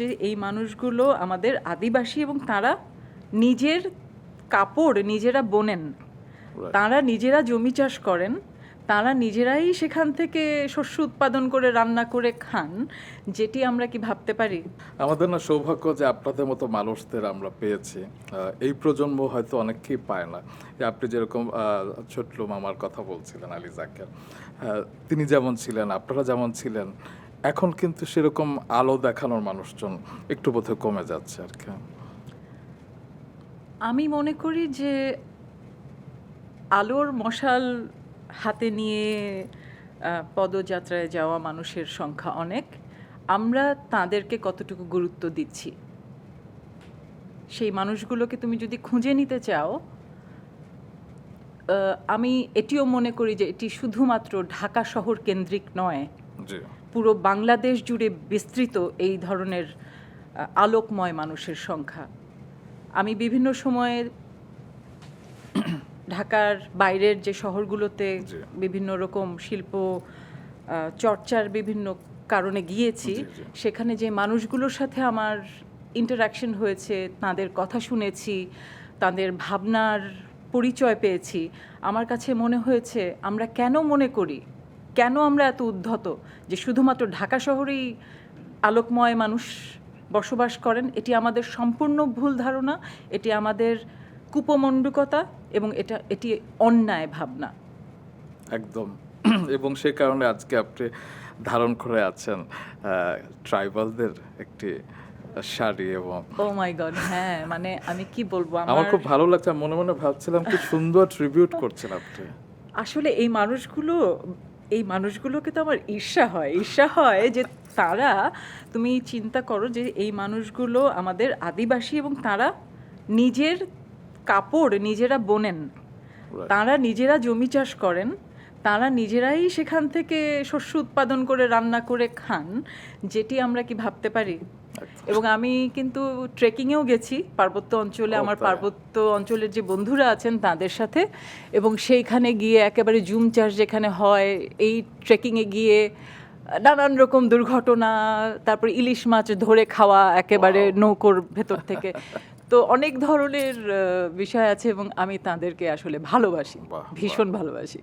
যে এই মানুষগুলো আমাদের আদিবাসী এবং তারা নিজের কাপড় নিজেরা বোনেন, তারা নিজেরা জমি চাষ করেন, তারা নিজেরাই সেখান থেকে শস্য উৎপাদন করে রান্না করে খান, যেটি আমরা কি ভাবতে পারি? আমাদের না সৌভাগ্য যে আপনাদের মতো মানুষদের আমরা পেয়েছি। এই প্রজন্ম হয়তো অনেকেই পায় না। যে আপনি যেরকম ছোট্ট মামার কথা বলছিলেন আলী জাকের, তিনি যেমন ছিলেন, আপনারা যেমন ছিলেন, এখন কিন্তু সেরকম আলো দেখানোর মানুষজন একটু বোধহয় কমে যাচ্ছে আর কি। আমি মনে করি যে আলোর মশাল হাতে নিয়ে পদযাত্রায় যাওয়া মানুষের সংখ্যা অনেক। আমরা তাদেরকে কতটুকু গুরুত্ব দিচ্ছি, সেই মানুষগুলোকে তুমি যদি খুঁজে নিতে চাও, আমি এটিও মনে করি যে এটি শুধুমাত্র ঢাকা শহর কেন্দ্রিক নয়, জি, পুরো বাংলাদেশ জুড়ে বিস্তৃত এই ধরনের আলোকময় মানুষের সংখ্যা। আমি বিভিন্ন সময়ে ঢাকার বাইরের যে শহরগুলোতে জি। বিভিন্ন রকম শিল্প চর্চার বিভিন্ন কারণে গিয়েছি, জি, জি। সেখানে যে মানুষগুলোর সাথে আমার ইন্টারাকশন হয়েছে, তাদের কথা শুনেছি, তাদের ভাবনার পরিচয় পেয়েছি, আমার কাছে মনে হয়েছে আমরা কেন মনে করি, কেন আমরা এত উদ্ধত যে শুধুমাত্র ঢাকা শহরেই আলোকময় মানুষ বসবাস করেন। এটি আমাদের সম্পূর্ণ ভুল ধারণা, এটি আমাদের কুপমণ্ডুকতা এবং এটি অন্যায় ভাবনা। একদম। এবং সে কারণে আজকে আপনি ধারণ করে আছেন ট্রাইবালদের একটি শাড়ি এবং ও মাই গড, হ্যাঁ, মানে আমি কি বলবো, আমার খুব ভালো লাগছে। আমি মনে মনে ভাবছিলাম কি সুন্দর ট্রিবিউট করছেন আপনি। আসলে এই মানুষগুলোকে তো আমার ঈর্ষা হয় যে তারা, তুমি চিন্তা করো যে এই মানুষগুলো আমাদের আদিবাসী এবং তারা নিজের কাপড় নিজেরা বোনেন, তারা নিজেরা জমি চাষ করেন, তারা নিজেরাই সেখান থেকে শস্য উৎপাদন করে রান্না করে খান, যেটি আমরা কি ভাবতে পারি? এবং আমি কিন্তু ট্রেকিংয়েও গেছি পার্বত্য অঞ্চলে, আমার পার্বত্য অঞ্চলের যে বন্ধুরা আছেন তাদের সাথে, এবং সেইখানে গিয়ে একেবারে জুম চাষ যেখানে হয়, এই ট্রেকিংয়ে গিয়ে নানান রকম দুর্ঘটনা, তারপর ইলিশ মাছ ধরে খাওয়া একেবারে নৌকোর ভেতর থেকে, তো অনেক ধরনের বিষয় আছে এবং আমি তাদেরকে আসলে ভালোবাসি, ভীষণ ভালোবাসি।